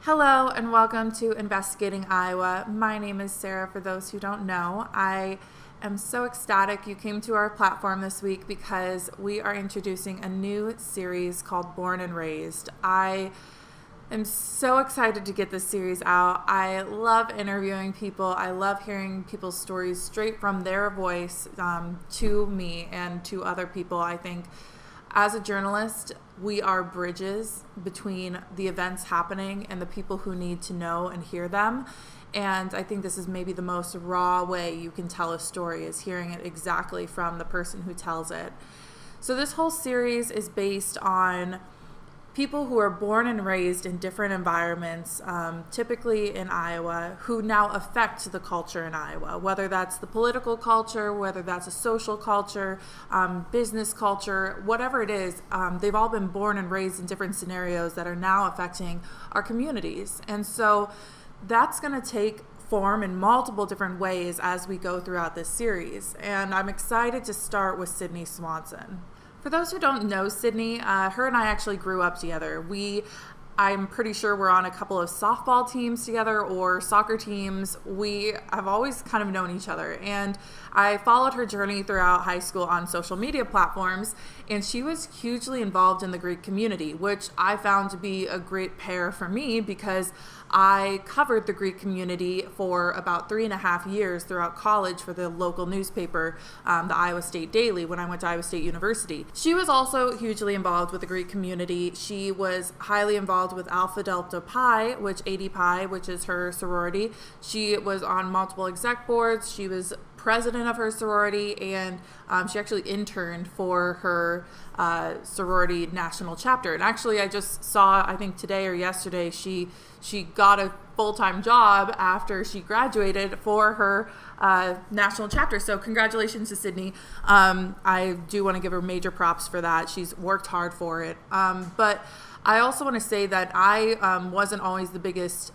Hello and welcome to Investigating Iowa. My name is Sarah, for those who don't know. I am so ecstatic you came to our platform this week because we are introducing a new series called Born and Raised. I am so excited to get this series out. I love interviewing people. I love hearing people's stories straight from their voice to me and to other people. I think as a journalist, we are bridges between the events happening and the people who need to know and hear them. And I think this is maybe the most raw way you can tell a story, is hearing it exactly from the person who tells it. So this whole series is based on people who are born and raised in different environments, typically in Iowa, who now affect the culture in Iowa, whether that's the political culture, whether that's a social culture, business culture, whatever it is. They've all been born and raised in different scenarios that are now affecting our communities. And so that's going to take form in multiple different ways as we go throughout this series. And I'm excited to start with Sydney Swanson. For those who don't know Sydney, her and I actually grew up together. I'm pretty sure we're on a couple of softball teams together or soccer teams. We have always kind of known each other. And I followed her journey throughout high school on social media platforms, and she was hugely involved in the Greek community, which I found to be a great pair for me because I covered the Greek community for about 3.5 years throughout college for the local newspaper, the Iowa State Daily, when I went to Iowa State University. She was also hugely involved with the Greek community. She was highly involved with Alpha Delta Pi, AD Pi, which is her sorority. She was on multiple exec boards. She was president of her sorority, and she actually interned for her sorority national chapter. And actually, I just saw, I think today or yesterday, she got a full-time job after she graduated for her national chapter. So congratulations to Sydney. I do want to give her major props for that. She's worked hard for it. But I also want to say that I wasn't always the biggest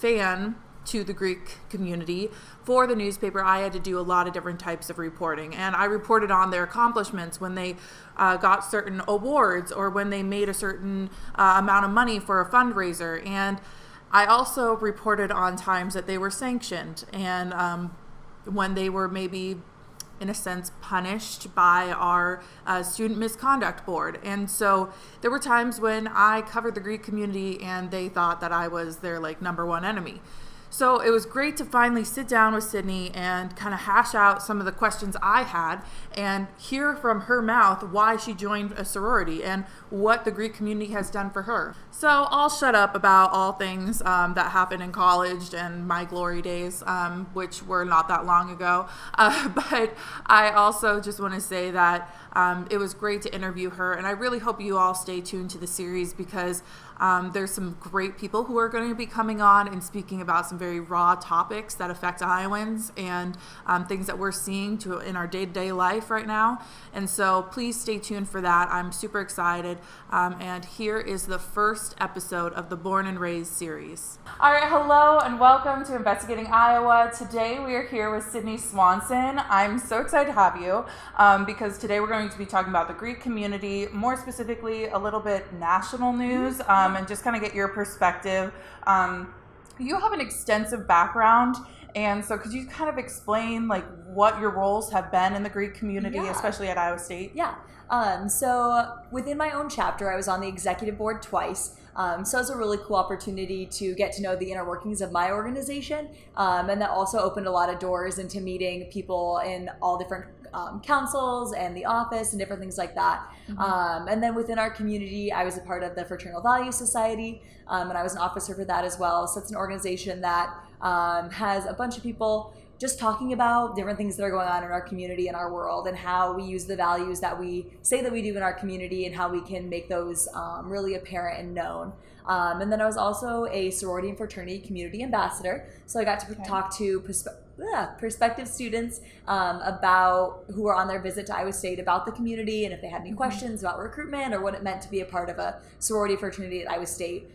fan to the Greek community. For the newspaper, I had to do a lot of different types of reporting, and I reported on their accomplishments when they got certain awards or when they made a certain amount of money for a fundraiser. And I also reported on times that they were sanctioned and when they were maybe, in a sense, punished by our student misconduct board. And so there were times when I covered the Greek community and they thought that I was their number one enemy. So it was great to finally sit down with Sydney and kind of hash out some of the questions I had and hear from her mouth why she joined a sorority and what the Greek community has done for her. So I'll shut up about all things that happened in college and my glory days, which were not that long ago. But I also just want to say that it was great to interview her, and I really hope you all stay tuned to the series because there's some great people who are going to be coming on and speaking about some very raw topics that affect Iowans and things that we're seeing in our day-to-day life right now. And so please stay tuned for that. I'm super excited. And here is the first episode of the Born and Raised series. All right, hello and welcome to Investigating Iowa. Today we are here with Sydney Swanson. I'm so excited to have you because today we're going to be talking about the Greek community, more specifically a little bit national news, and just kind of get your perspective. You have an extensive background, and so could you kind of explain what your roles have been in the Greek community, especially at Iowa State? Yeah. So within my own chapter, I was on the executive board twice. So it was a really cool opportunity to get to know the inner workings of my organization. And that also opened a lot of doors into meeting people in all different councils and the office and different things like that. Mm-hmm. And then within our community, I was a part of the Fraternal Value Society, and I was an officer for that as well. So it's an organization that has a bunch of people just talking about different things that are going on in our community and our world and how we use the values that we say that we do in our community and how we can make those really apparent and known. And then I was also a sorority and fraternity community ambassador. So I got to talk to prospective students about who were on their visit to Iowa State about the community and if they had any questions about recruitment or what it meant to be a part of a sorority fraternity at Iowa State.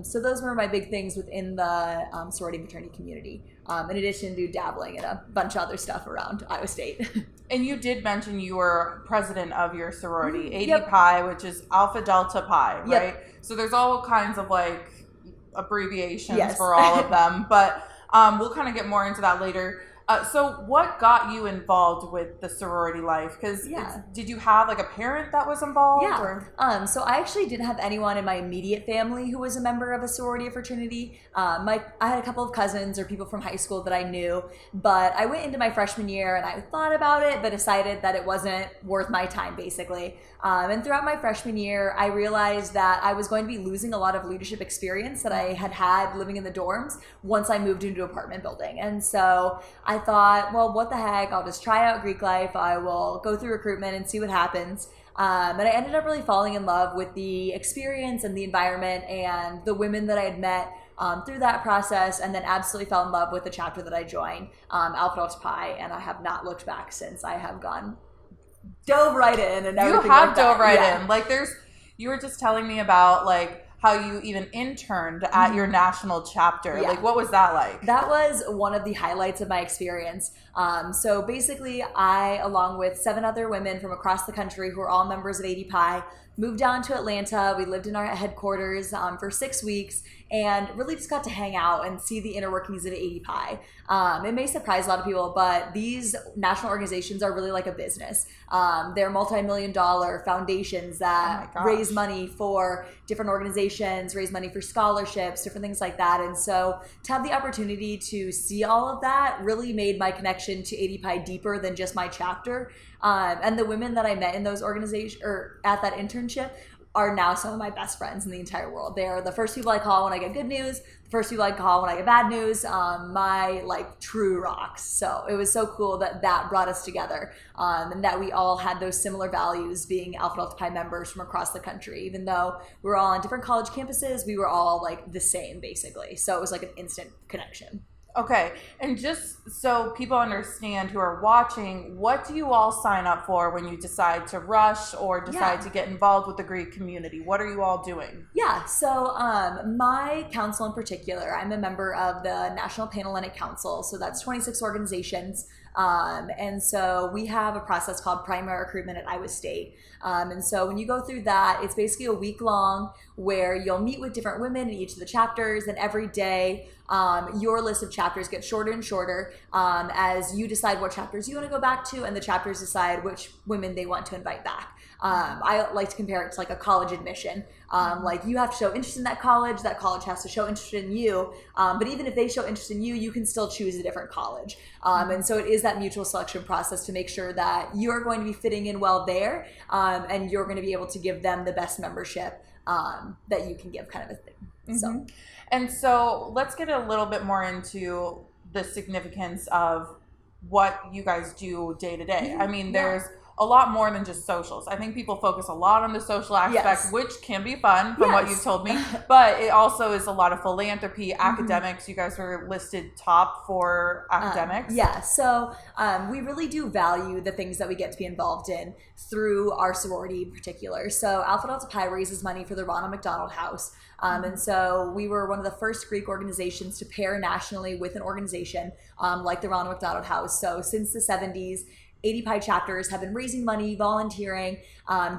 So those were my big things within the sorority and fraternity community, in addition to dabbling in a bunch of other stuff around Iowa State. And you did mention you were president of your sorority, AD Pi, which is Alpha Delta Pi, right? Yep. So there's all kinds of abbreviations for all of them, but we'll kind of get more into that later. So what got you involved with the sorority life? Because did you have like a parent that was involved? Yeah. Or? So I actually didn't have anyone in my immediate family who was a member of a sorority or fraternity. I had a couple of cousins or people from high school that I knew, but I went into my freshman year and I thought about it, but decided that it wasn't worth my time, basically. And throughout my freshman year, I realized that I was going to be losing a lot of leadership experience that I had living in the dorms once I moved into an apartment building. And so I thought, well, what the heck? I'll just try out Greek life. I will go through recruitment and see what happens. And I ended up really falling in love with the experience and the environment and the women that I had met through that process, and then absolutely fell in love with the chapter that I joined, Alpha Delta Pi, and I have not looked back since. I have dove right in and everything. You have dove right in. Like you were just telling me about like how you even interned at your national chapter. Yeah. Like, what was that like? That was one of the highlights of my experience. So basically, I, along with 7 other women from across the country who are all members of AD Pi, moved down to Atlanta. We lived in our headquarters for 6 weeks and really just got to hang out and see the inner workings of AD Pi. It may surprise a lot of people, but these national organizations are really like a business. They're multi-million-dollar foundations that raise money for different organizations, raise money for scholarships, different things like that. And so to have the opportunity to see all of that really made my connection to AD Pi deeper than just my chapter. And the women that I met in those organizations or at that internship are now some of my best friends in the entire world. They are the first people I call when I get good news, the first people I call when I get bad news, my like true rocks. So it was so cool that brought us together, and that we all had those similar values, being Alpha Delta Pi members from across the country. Even though we were all on different college campuses, we were all like the same basically. So it was like an instant connection. Okay, and just so people understand who are watching, what do you all sign up for when you decide to rush or decide to get involved with the Greek community? What are you all doing? Yeah, so my council in particular, I'm a member of the National Panhellenic Council, so that's 26 organizations. And so we have a process called primary recruitment at Iowa State. And so when you go through that, it's basically a week long where you'll meet with different women in each of the chapters, and every day your list of chapters gets shorter and shorter as you decide what chapters you want to go back to, and the chapters decide which women they want to invite back. I like to compare it to like a college admission. Like you have to show interest in that college has to show interest in you. But even if they show interest in you, you can still choose a different college. And so it is that mutual selection process to make sure that you're going to be fitting in well there, and you're going to be able to give them the best membership that you can give, kind of a thing. Mm-hmm. And so let's get a little bit more into the significance of what you guys do day to day. I mean, there's a lot more than just socials. I think people focus a lot on the social aspect, which can be fun from what you've told me, but it also is a lot of philanthropy, academics. You guys are listed top for academics. So we really do value the things that we get to be involved in through our sorority in particular. So Alpha Delta Pi raises money for the Ronald McDonald House. And so we were one of the first Greek organizations to pair nationally with an organization like the Ronald McDonald House. So since the 70s, AD Pi chapters have been raising money, volunteering,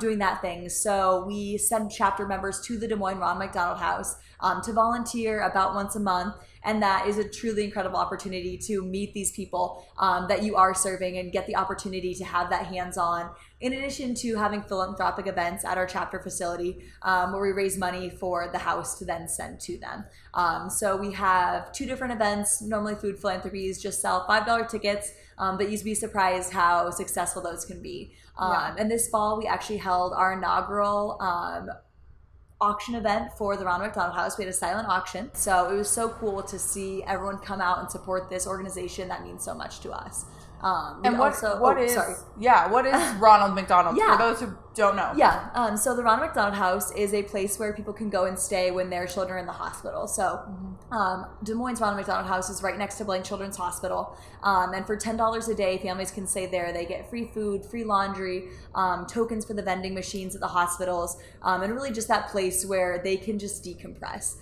doing that thing. So we send chapter members to the Des Moines Ronald McDonald House to volunteer about once a month. And that is a truly incredible opportunity to meet these people that you are serving and get the opportunity to have that hands-on, in addition to having philanthropic events at our chapter facility where we raise money for the house to then send to them. So we have 2 different events. Normally food philanthropies just sell $5 tickets, but you'd be surprised how successful those can be. And this fall we actually held our inaugural auction event for the Ronald McDonald House. We had a silent auction. So it was so cool to see everyone come out and support this organization that means so much to us. And what is Ronald McDonald for those who don't know? So the Ronald McDonald House is a place where people can go and stay when their children are in the hospital. So Des Moines Ronald McDonald House is right next to Blaine Children's Hospital. And for $10 a day, families can stay there. They get free food, free laundry, tokens for the vending machines at the hospitals, and really just that place where they can just decompress.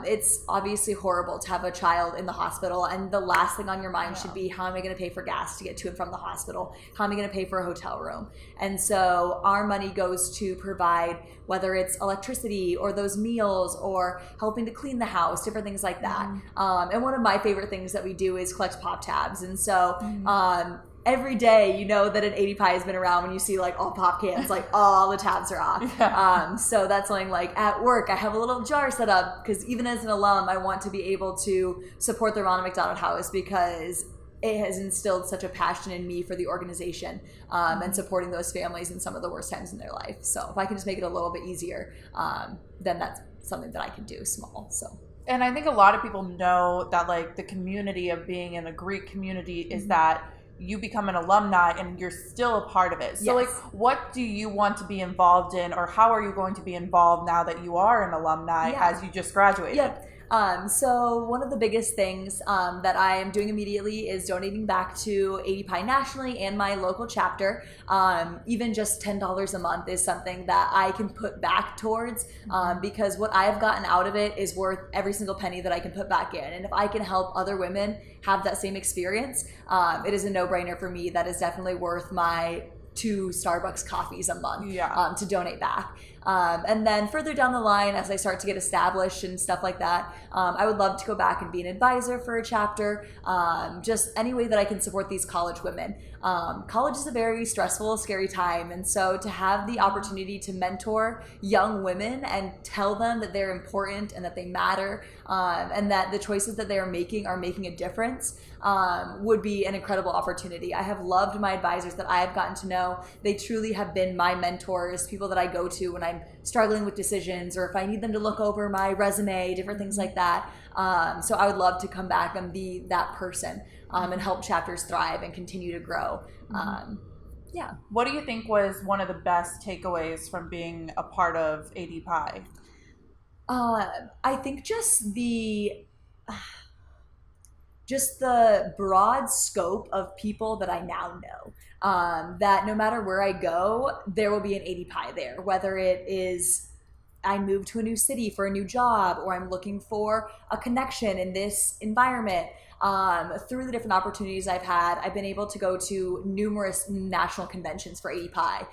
It's obviously horrible to have a child in the hospital, and the last thing on your mind should be, how am I going to pay for gas to get to and from the hospital? How am I going to pay for a hotel room? And so our our money goes to provide, whether it's electricity or those meals or helping to clean the house, different things like that. And one of my favorite things that we do is collect pop tabs. And so every day, you know that an 80 pie has been around when you see like all pop cans, like all the tabs are off. Yeah. So that's something like at work, I have a little jar set up because even as an alum, I want to be able to support the Ronald McDonald House because it has instilled such a passion in me for the organization and supporting those families in some of the worst times in their life. So if I can just make it a little bit easier, then that's something that I can do small. So. And I think a lot of people know that like the community of being in a Greek community is that you become an alumni and you're still a part of it. So like, what do you want to be involved in, or how are you going to be involved now that you are an alumni as you just graduated? So one of the biggest things that I am doing immediately is donating back to 80 Pi nationally and my local chapter. Even just $10 a month is something that I can put back towards because what I have gotten out of it is worth every single penny that I can put back in. And if I can help other women have that same experience, it is a no-brainer for me. That is definitely worth my 2 Starbucks coffees a month to donate back. And then further down the line, as I start to get established and stuff like that, I would love to go back and be an advisor for a chapter, just any way that I can support these college women. College is a very stressful, scary time. And so to have the opportunity to mentor young women and tell them that they're important and that they matter, and that the choices that they are making a difference, would be an incredible opportunity. I have loved my advisors that I have gotten to know. They truly have been my mentors, people that I go to when I'm struggling with decisions or if I need them to look over my resume, different things like that. So I would love to come back and be that person and help chapters thrive and continue to grow. What do you think was one of the best takeaways from being a part of 80 Pi? I think just the broad scope of people that I now know, that no matter where I go, there will be an 80 Pi there, whether it is I move to a new city for a new job or I'm looking for a connection in this environment. Through the different opportunities I've had, I've been able to go to numerous national conventions for 80 Pi.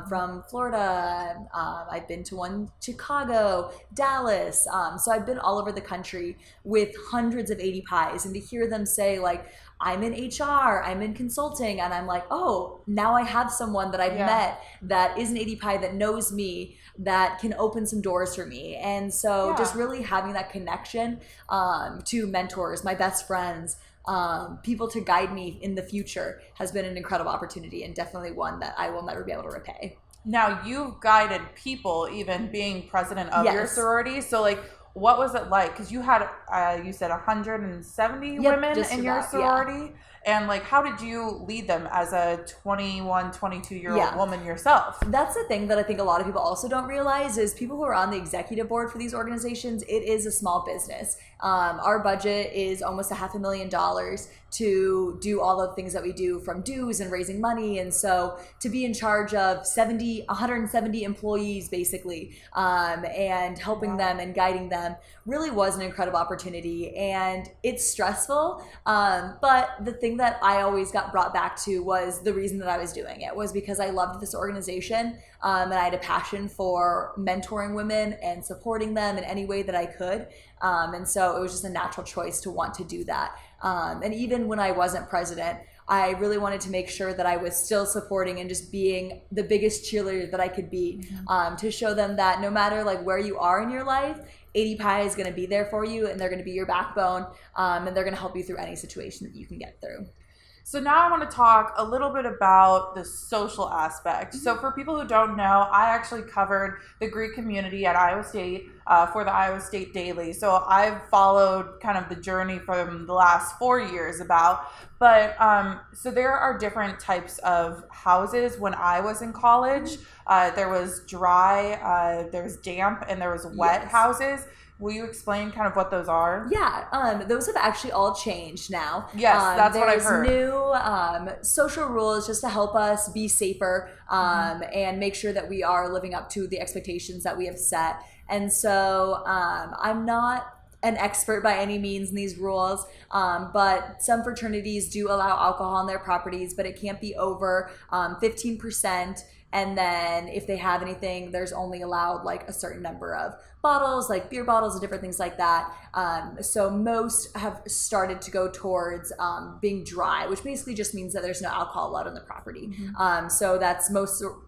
From Florida, I've been to one Chicago, Dallas. So I've been all over the country with hundreds of 80 Pi's, and to hear them say like, I'm in HR, I'm in consulting, and I'm like, oh, now I have someone that I've met that is an 80 Pi that knows me, that can open some doors for me. And so just really having that connection to mentors, my best friends, people to guide me in the future has been an incredible opportunity and definitely one that I will never be able to repay. Now, you've guided people even being president of your sorority. So like, what was it like? Because you had, you said 170 women in your sorority. And like, how did you lead them as a 21, 22-year-old woman yourself? That's the thing that I think a lot of people also don't realize is people who are on the executive board for these organizations, it is a small business. Our budget is almost $500,000 to do all the things that we do, from dues and raising money. And so to be in charge of 170 employees basically, and helping them and guiding them really was an incredible opportunity. And it's stressful, but the thing that I always got brought back to was the reason that I was doing it was because I loved this organization, and I had a passion for mentoring women and supporting them in any way that I could. And so it was just a natural choice to want to do that. And even when I wasn't president, I really wanted to make sure that I was still supporting and just being the biggest cheerleader that I could be, to show them that no matter like where you are in your life, 80 Pi is going to be there for you, and they're going to be your backbone, and they're going to help you through any situation that you can get through. So now I want to talk a little bit about the social aspect. So for people who don't know, I actually covered the Greek community at Iowa State for the Iowa State Daily. So I've followed kind of the journey from the last 4 years but so there are different types of houses. When I was in college, there was dry, there was damp, and there was wet houses. Will you explain kind of what those are? Yeah, those have actually all changed now. Yes, that's what I've heard. There's new social rules just to help us be safer, and make sure that we are living up to the expectations that we have set. And so I'm not an expert by any means in these rules, but some fraternities do allow alcohol on their properties, but it can't be over 15%. And then if they have anything, there's only allowed like a certain number of bottles, like beer bottles and different things like that. So most have started to go towards being dry, which basically just means that there's no alcohol allowed on the property. So that's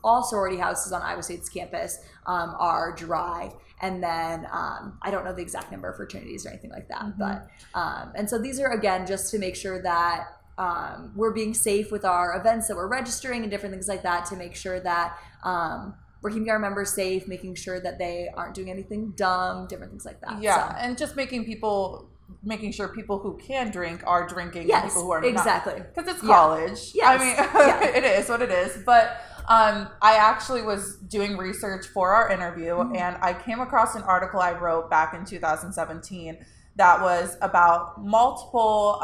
all sorority houses on Iowa State's campus are dry. And then I don't know the exact number of fraternities or anything like that. But and so these are, again, just to make sure that we're being safe with our events that we're registering and different things like that, to make sure that we're keeping our members safe, making sure that they aren't doing anything dumb, different things like that. Yeah, and just making sure people who can drink are drinking, yes, and people who are exactly. not. Because it's college. Yeah. I mean, it is what it is. But I actually was doing research for our interview, and I came across an article I wrote back in 2017 that was about multiple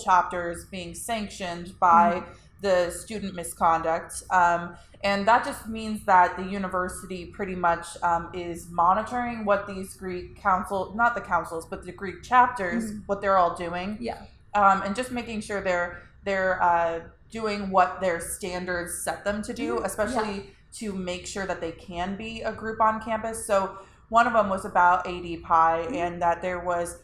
chapters being sanctioned by the student misconduct. And that just means that the university pretty much is monitoring what these Greek not the councils, but the Greek chapters, what they're all doing. Yeah. And just making sure they're doing what their standards set them to do, especially to make sure that they can be a group on campus. So one of them was about AD and that there was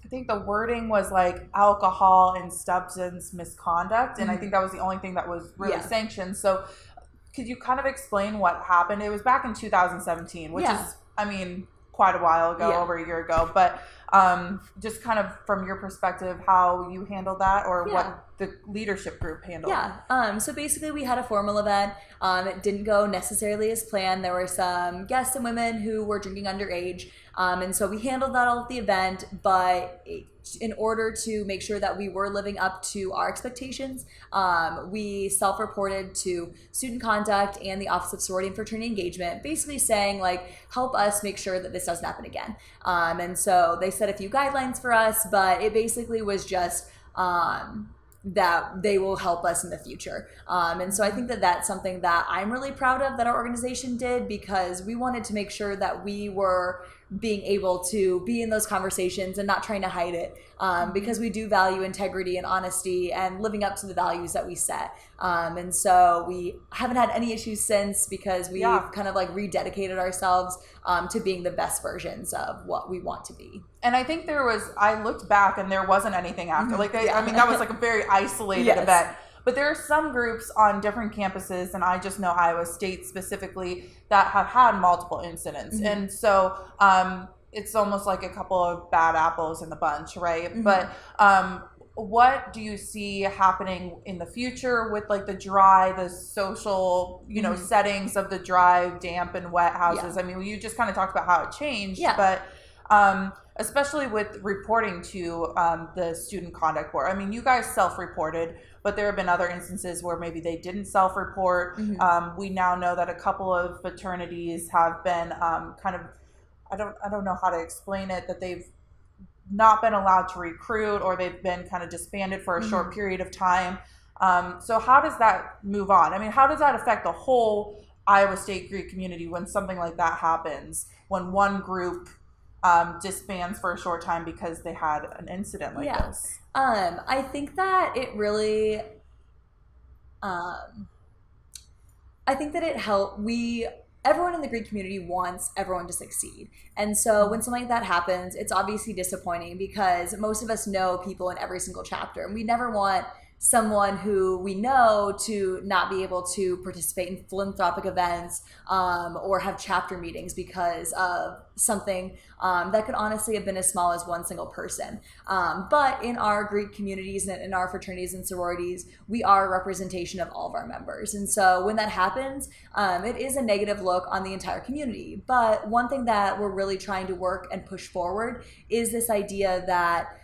I think the wording was like alcohol and substance misconduct. And I think that was the only thing that was really sanctioned. So could you kind of explain what happened? It was back in 2017, which is, I mean, quite a while ago, over a year ago. But just kind of from your perspective, how you handled that, or what the leadership group handled. So basically we had a formal event. It didn't go necessarily as planned. There were some guests and women who were drinking underage. And so we handled that all at the event, but in order to make sure that we were living up to our expectations, we self-reported to student conduct and the Office of Sorority and Fraternity Engagement, basically saying like, help us make sure that this doesn't happen again. And so they set a few guidelines for us, but it basically was just that they will help us in the future. And so I think that that's something that I'm really proud of that our organization did, because we wanted to make sure that we were being able to be in those conversations and not trying to hide it, because we do value integrity and honesty and living up to the values that we set. And so we haven't had any issues since, because we've kind of like rededicated ourselves to being the best versions of what we want to be. And I think I looked back and there wasn't anything after. I mean, that was like a very isolated event. But there are some groups on different campuses, and I just know Iowa State specifically, that have had multiple incidents. And so it's almost like a couple of bad apples in the bunch, right? But what do you see happening in the future with like the social, settings of the dry, damp, and wet houses? I mean, you just kind of talked about how it changed, but especially with reporting to the Student Conduct Board. I mean, you guys self-reported, but there have been other instances where maybe they didn't self-report. We now know that a couple of fraternities have been kind of, I don't know how to explain it, that they've not been allowed to recruit, or they've been kind of disbanded for a short period of time. So how does that move on? I mean, how does that affect the whole Iowa State Greek community when something like that happens, when one group disbands for a short time because they had an incident like this? I think that it really, I think that it helped. Everyone in the Greek community wants everyone to succeed. And so when something like that happens, it's obviously disappointing, because most of us know people in every single chapter, and we never want someone who we know to not be able to participate in philanthropic events or have chapter meetings because of something that could honestly have been as small as one single person. But in our Greek communities and in our fraternities and sororities, we are a representation of all of our members. And so when that happens, it is a negative look on the entire community. But one thing that we're really trying to work and push forward is this idea that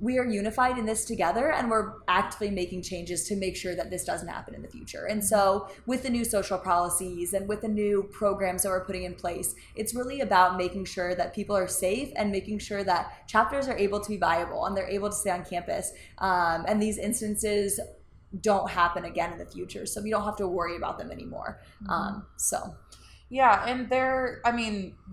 we are unified in this together, and we're actively making changes to make sure that this doesn't happen in the future. And so with the new social policies and with the new programs that we're putting in place, it's really about making sure that people are safe and making sure that chapters are able to be viable and they're able to stay on campus. And these instances don't happen again in the future, so we don't have to worry about them anymore. Yeah, and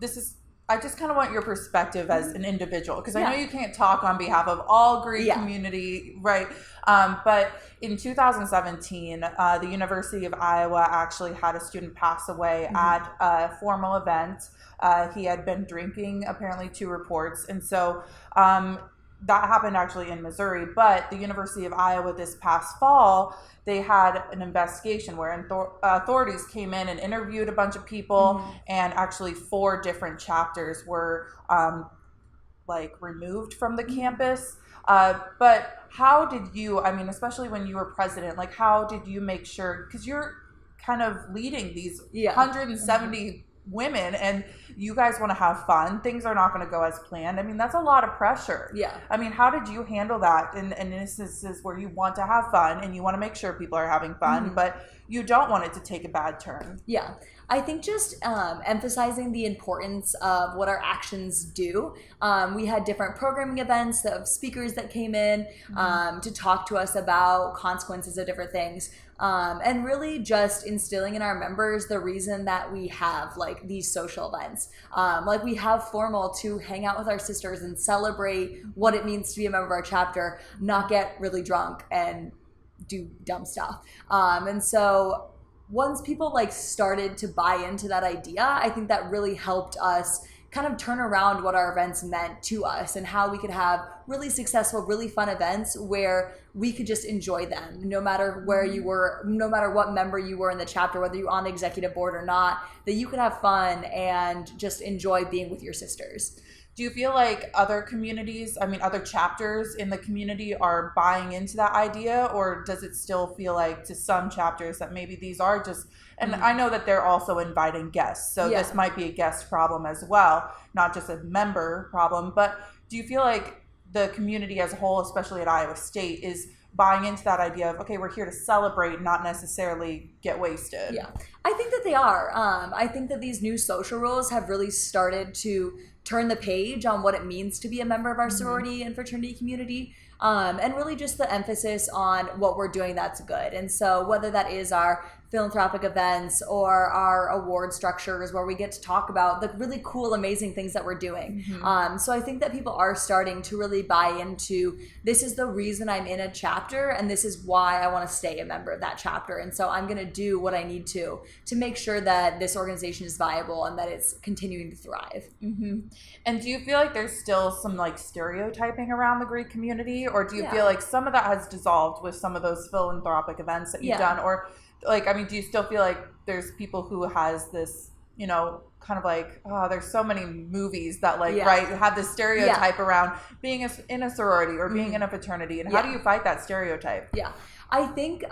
this is I just kind of want your perspective as an individual, because I Yeah. know you can't talk on behalf of all Greek community, right? But in 2017, the University of Iowa actually had a student pass away at a formal event. He had been drinking, apparently, 2 reports. And so that happened actually in Missouri. But the University of Iowa this past fall, they had an investigation where authorities came in and interviewed a bunch of people, and actually 4 different chapters were removed from the campus. But how did you, I mean, especially when you were president, like how did you make sure, because you're kind of leading these 170 women, and you guys want to have fun, things are not going to go as planned. I mean, that's a lot of pressure. I mean, how did you handle that in instances where you want to have fun and you want to make sure people are having fun, but you don't want it to take a bad turn? I think just emphasizing the importance of what our actions do. We had different programming events of speakers that came in to talk to us about consequences of different things. And really just instilling in our members the reason that we have like these social events. Like we have formal to hang out with our sisters and celebrate what it means to be a member of our chapter, not get really drunk and do dumb stuff. And so once people like started to buy into that idea, I think that really helped us kind of turn around what our events meant to us and how we could have really successful, really fun events where we could just enjoy them, no matter where you were, no matter what member you were in the chapter, whether you're on the executive board or not, that you could have fun and just enjoy being with your sisters. Do you feel like other communities, I mean, other chapters in the community are buying into that idea, or does it still feel like to some chapters that maybe these are just, and I know that they're also inviting guests, so this might be a guest problem as well, not just a member problem, but do you feel like the community as a whole, especially at Iowa State, is buying into that idea of, okay, we're here to celebrate, not necessarily get wasted? I think that they are. I think that these new social rules have really started to turn the page on what it means to be a member of our sorority and fraternity community, and really just the emphasis on what we're doing that's good. And so whether that is our philanthropic events or our award structures where we get to talk about the really cool, amazing things that we're doing. So I think that people are starting to really buy into, this is the reason I'm in a chapter and this is why I want to stay a member of that chapter. And so I'm going to do what I need to make sure that this organization is viable and that it's continuing to thrive. And do you feel like there's still some like stereotyping around the Greek community, or do you feel like some of that has dissolved with some of those philanthropic events that you've done? Or like, I mean, do you still feel like there's people who has this, you know, kind of like, oh, there's so many movies that like, right, have this stereotype around being in a sorority or being in a fraternity, and how do you fight that stereotype? I think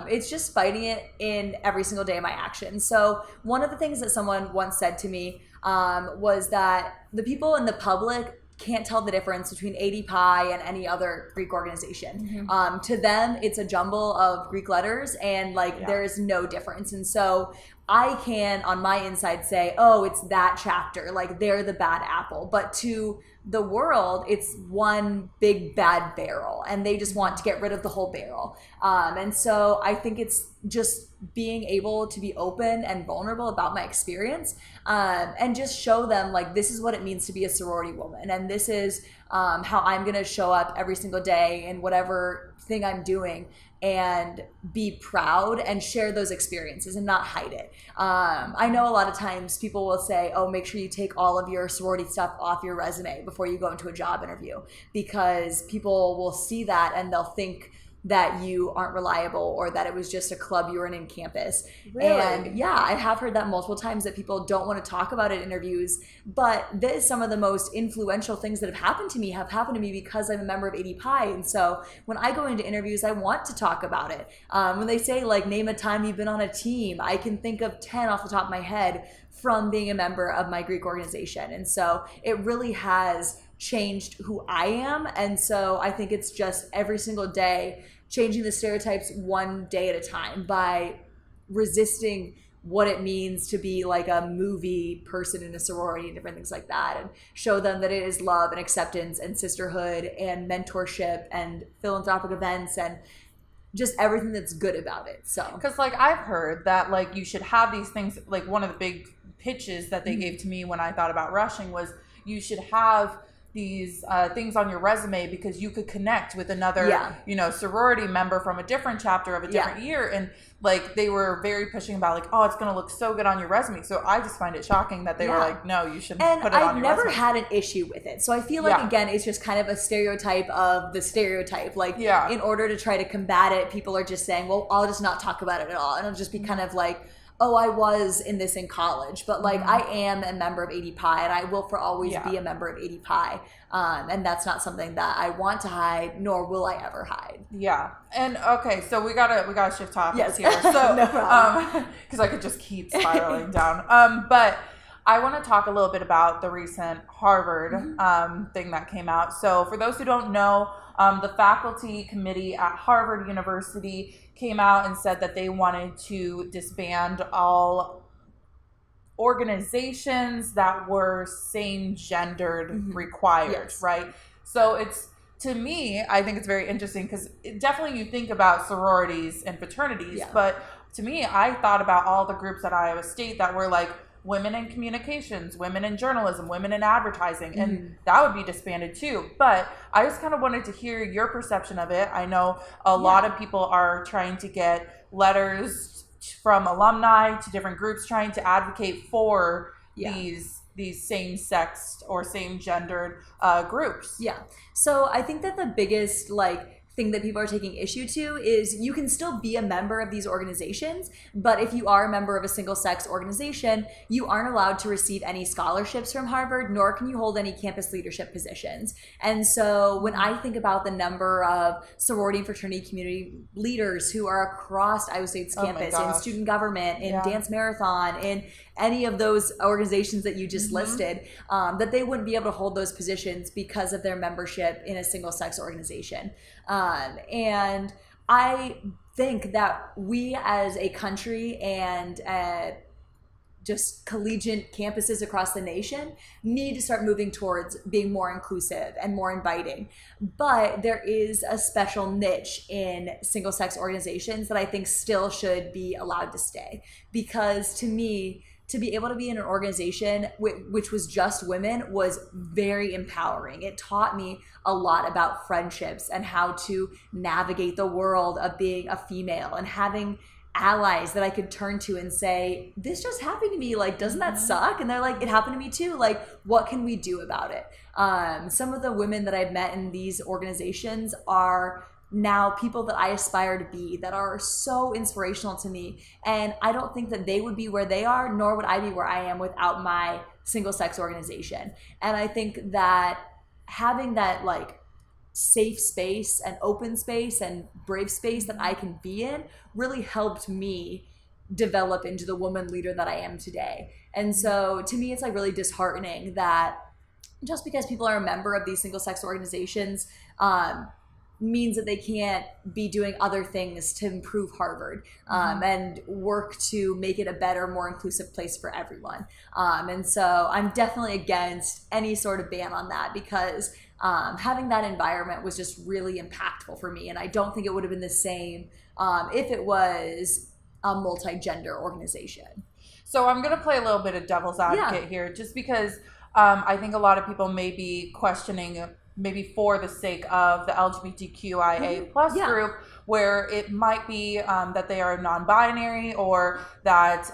it's just fighting it in every single day of my actions. So one of the things that someone once said to me was that the people in the public can't tell the difference between AD Pi and any other Greek organization. To them, it's a jumble of Greek letters, and like there is no difference. And so I can, on my inside, say, oh, it's that chapter, like they're the bad apple. But to the world, it's one big bad barrel, and they just want to get rid of the whole barrel. And so I think it's just being able to be open and vulnerable about my experience, and just show them like, this is what it means to be a sorority woman, and this is how I'm going to show up every single day in whatever thing I'm doing, and be proud and share those experiences and not hide it. I know a lot of times people will say, oh, make sure you take all of your sorority stuff off your resume before you go into a job interview, because people will see that and they'll think that you aren't reliable or that it was just a club you were in campus. Really? And I have heard that multiple times, that people don't want to talk about it in interviews, but this is some of the most influential things that have happened to me because I'm a member of AD Pi. And so when I go into interviews, I want to talk about it. When they say like, name a time you've been on a team, I can think of 10 off the top of my head from being a member of my Greek organization. And so it really has changed who I am. And so I think it's just every single day changing the stereotypes one day at a time by resisting what it means to be like a movie person in a sorority and different things like that, and show them that it is love and acceptance and sisterhood and mentorship and philanthropic events and just everything that's good about it. So, because like I've heard that like you should have these things, like one of the big pitches that they gave to me when I thought about rushing was you should have these things on your resume because you could connect with another, sorority member from a different chapter of a different year. And like they were very pushing about like, oh, it's going to look so good on your resume. So I just find it shocking that they were like, no, you shouldn't put it on your resume. And I've never had an issue with it. So I feel like, again, it's just kind of a stereotype of the stereotype. Like in order to try to combat it, people are just saying, well, I'll just not talk about it at all. And it'll just be kind of like, oh, I was in this in college, but like I am a member of 80 Pi and I will for always be a member of 80 Pi. And that's not something that I want to hide, nor will I ever hide. Yeah. And okay, so we gotta shift topics here. So no problem. Because I could just keep spiraling down. But I want to talk a little bit about the recent Harvard thing that came out. So for those who don't know, the faculty committee at Harvard University came out and said that they wanted to disband all organizations that were same-gendered required, right? So it's, to me, I think it's very interesting because definitely you think about sororities and fraternities, but to me, I thought about all the groups at Iowa State that were like women in communications, women in journalism, women in advertising, and that would be disbanded too. But I just kind of wanted to hear your perception of it. I know a lot of people are trying to get letters from alumni to different groups trying to advocate for these same-sexed or same-gendered groups. Yeah. So I think that the biggest thing that people are taking issue to is you can still be a member of these organizations, but if you are a member of a single-sex organization, you aren't allowed to receive any scholarships from Harvard, nor can you hold any campus leadership positions. And so when I think about the number of sorority and fraternity community leaders who are across Iowa State's campus, in student government, in Dance Marathon, in any of those organizations that you just listed, that they wouldn't be able to hold those positions because of their membership in a single-sex organization. And I think that we as a country and just collegiate campuses across the nation need to start moving towards being more inclusive and more inviting. But there is a special niche in single-sex organizations that I think still should be allowed to stay. Because to me, to be able to be in an organization which was just women was very empowering. It taught me a lot about friendships and how to navigate the world of being a female and having allies that I could turn to and say, this just happened to me. Like, doesn't that suck? And they're like, it happened to me too. Like, what can we do about it? Some of the women that I've met in these organizations are now people that I aspire to be, that are so inspirational to me. And I don't think that they would be where they are, nor would I be where I am without my single-sex organization. And I think that having that safe space and open space and brave space that I can be in really helped me develop into the woman leader that I am today. And so to me, it's really disheartening that just because people are a member of these single-sex organizations, means that they can't be doing other things to improve Harvard and work to make it a better, more inclusive place for everyone. And so I'm definitely against any sort of ban on that because having that environment was just really impactful for me. And I don't think it would have been the same if it was a multi-gender organization. So I'm going to play a little bit of devil's advocate here just because I think a lot of people may be questioning maybe for the sake of the LGBTQIA plus group, where it might be that they are non-binary or that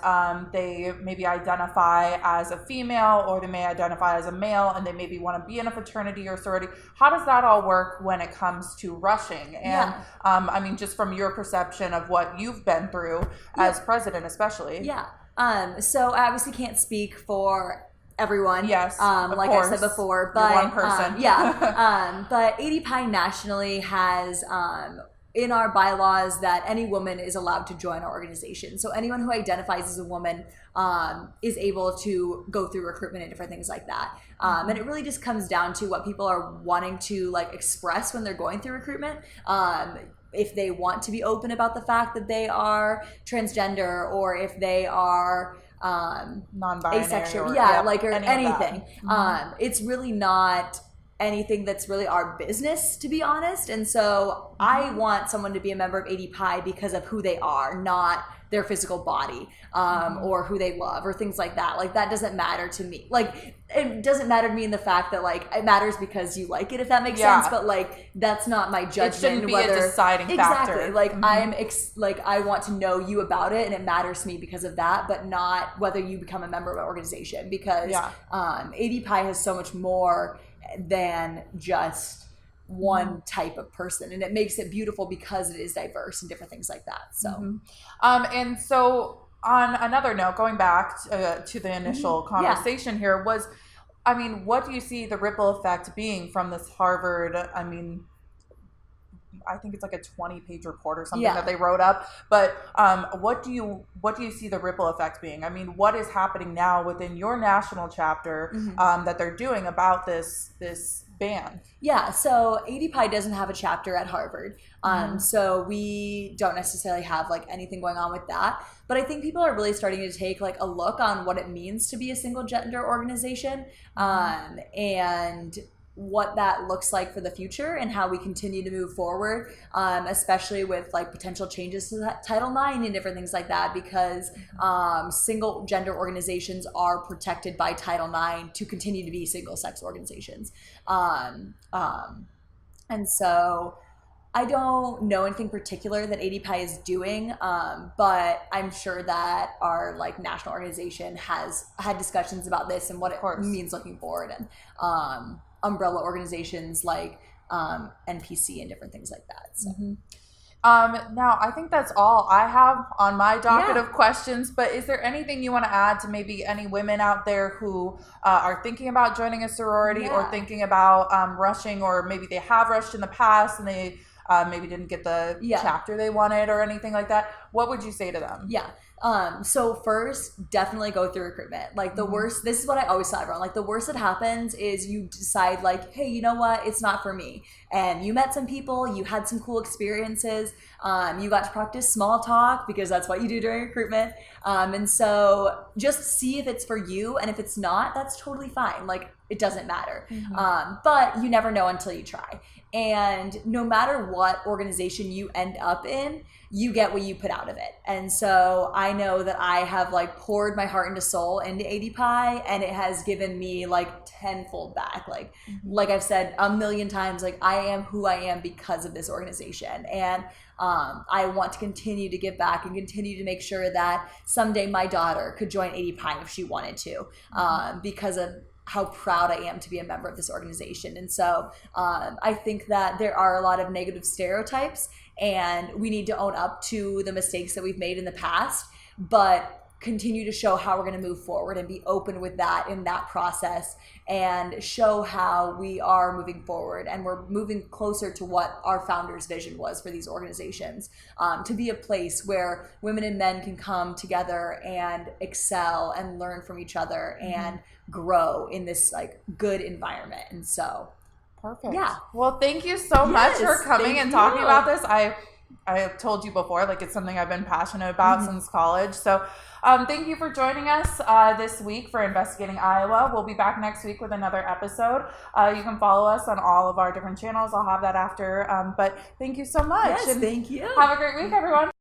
they maybe identify as a female or they may identify as a male and they maybe want to be in a fraternity or sorority. How does that all work when it comes to rushing? And I mean, just from your perception of what you've been through as president especially. So I obviously can't speak for everyone. Yes, like course. I said before, but you're one person. But 80 Pi nationally has in our bylaws that any woman is allowed to join our organization. So anyone who identifies as a woman is able to go through recruitment and different things like that. And it really just comes down to what people are wanting to express when they're going through recruitment. If they want to be open about the fact that they are transgender or if they are non-binary asexual, or anything. It's really not anything that's really our business, to be honest. And so I want someone to be a member of 80 Pi because of who they are, not their physical body, or who they love or things like that. Like that doesn't matter to me. Like it doesn't matter to me in the fact that like it matters because you like it, if that makes sense. But like that's not my judgment. It shouldn't be a deciding factor. Exactly. Like like I want to know you about it, and it matters to me because of that, but not whether you become a member of an organization, because AD Pi has so much more than just one type of person, and it makes it beautiful because it is diverse and different things like that. So and so on another note, going back to the initial conversation here, was, I mean, what do you see the ripple effect being from this Harvard, I mean, I think it's like a 20-page report or something that they wrote up. But what do you see the ripple effect being? I mean, what is happening now within your national chapter that they're doing about this ban? Yeah, so AD Pi doesn't have a chapter at Harvard. So we don't necessarily have like anything going on with that. But I think people are really starting to take like a look on what it means to be a single gender organization, and what that looks like for the future and how we continue to move forward, especially with like potential changes to that Title IX and different things like that, because single gender organizations are protected by Title IX to continue to be single sex organizations. And so I don't know anything particular that AD Pi is doing, but I'm sure that our like national organization has had discussions about this and what it means looking forward, and umbrella organizations like NPC and different things like that. So. Now, I think that's all I have on my docket of questions, but is there anything you want to add to maybe any women out there who are thinking about joining a sorority or thinking about rushing, or maybe they have rushed in the past and they maybe didn't get the chapter they wanted or anything like that? What would you say to them? So first, definitely go through recruitment. Like the worst, this is what I always tell everyone, like the worst that happens is you decide like, hey, you know what? It's not for me. And you met some people, you had some cool experiences. You got to practice small talk because that's what you do during recruitment. And so just see if it's for you. And if it's not, that's totally fine. Like it doesn't matter. But you never know until you try. And no matter what organization you end up in, you get what you put out of it. And so I know that I have like poured my heart and soul into AD Pi, and it has given me like tenfold back. Like I've said a million times, like I am who I am because of this organization. And I want to continue to give back and continue to make sure that someday my daughter could join AD Pi if she wanted to, because of how proud I am to be a member of this organization. And so I think that there are a lot of negative stereotypes, and we need to own up to the mistakes that we've made in the past, but continue to show how we're going to move forward and be open with that in that process, and show how we are moving forward and we're moving closer to what our founders' vision was for these organizations, to be a place where women and men can come together and excel and learn from each other and grow in this like good environment. And so perfect. Yeah. Well, thank you so much for coming and talking about this. I have told you before, like it's something I've been passionate about since college. So thank you for joining us this week for Investigating Iowa. We'll be back next week with another episode. You can follow us on all of our different channels. I'll have that after. But thank you so much. Yes, thank you. Have a great week, everyone.